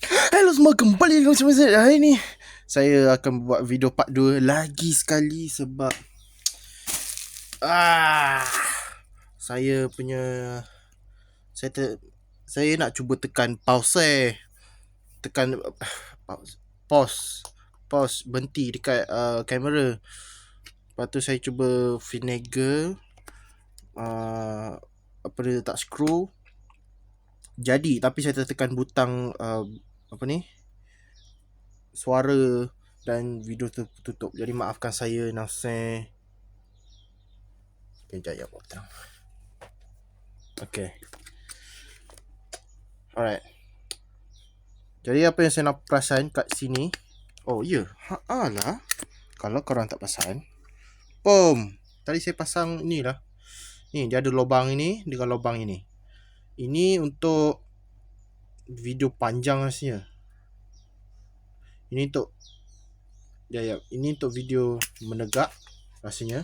Hello semua, kembali dengan saya. Hari ni saya akan buat video part 2 lagi sekali sebab saya punya saya nak cuba tekan pause tekan pause berhenti dekat kamera. Lepas tu saya cuba vinegar apa dia tak screw jadi, tapi saya tekan butang suara dan video tertutup. Jadi maafkan saya Nasir. Kejap ya potong. Okay. Alright. Jadi apa yang saya nak perasan kat sini? Oh ya, lah. Kalau korang tak perasan, tadi saya pasang ni lah. Ni dia ada lubang ini dengan lubang ini. Ini untuk video panjang rasanya. Ini untuk ini untuk video menegak rasanya.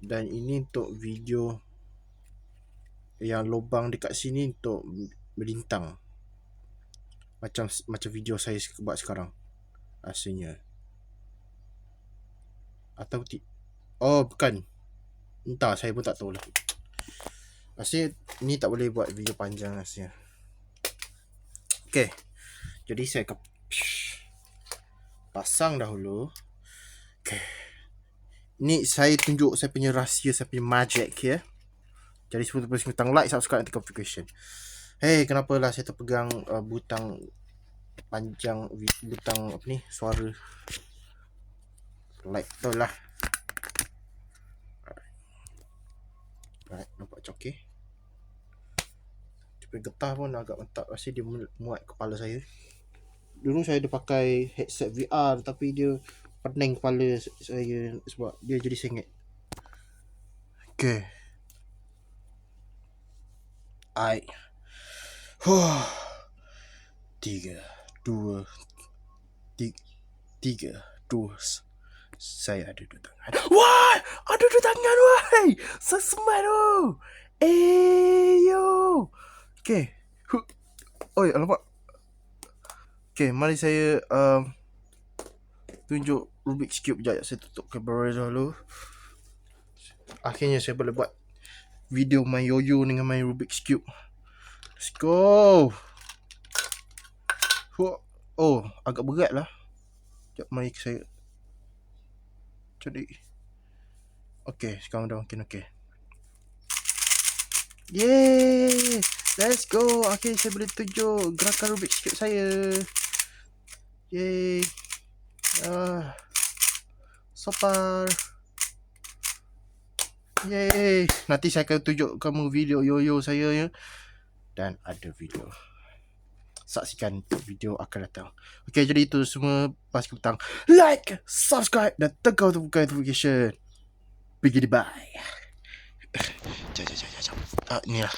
Dan ini untuk video yang lubang dekat sini untuk melintang. Macam video saya buat sekarang rasanya. Atau bukan. Entah, saya pun tak tahu lah. Rasanya ni tak boleh buat video panjang rasanya. Okay. Jadi saya akan pasang dahulu. Okay. Ni saya tunjuk saya punya rahsia, saya punya magic ya. Jadi sebelum tekan like, subscribe dan notification. Hey, kenapalah saya terpegang butang panjang, butang apa ni, suara. Like tu lah. Alright, nampak cokeh. Tapi getah pun agak mentak. Rasa dia muat kepala saya. Dulu saya ada pakai headset VR, tapi dia pening kepala saya sebab dia jadi sengit. Okay. 3, 2, 3, 2. Saya ada 2 tangan. Wah, ada 2 tangan wahai. Sesemat tu. Yo. Okay. Oi, alamak. Okay, mari saya tunjuk Rubik's Cube. Sekejap, saya tutup kamera dulu. Akhirnya saya boleh buat video main yoyo dengan main Rubik's Cube. Let's go. Oh, agak berat lah. Sekejap, mari saya cari. Okay, sekarang dah mungkin okay. Yeay, let's go. Okay, saya boleh tunjuk gerakan Rubik's Cube saya. Yeay. So far. Yeay. Nanti saya akan tunjuk kamu video yoyo saya ya. Dan ada video. Saksikan video akan datang. Okay, jadi itu semua pas petang. Like, subscribe dan tekan notification. Bye. Jom. Ni lah.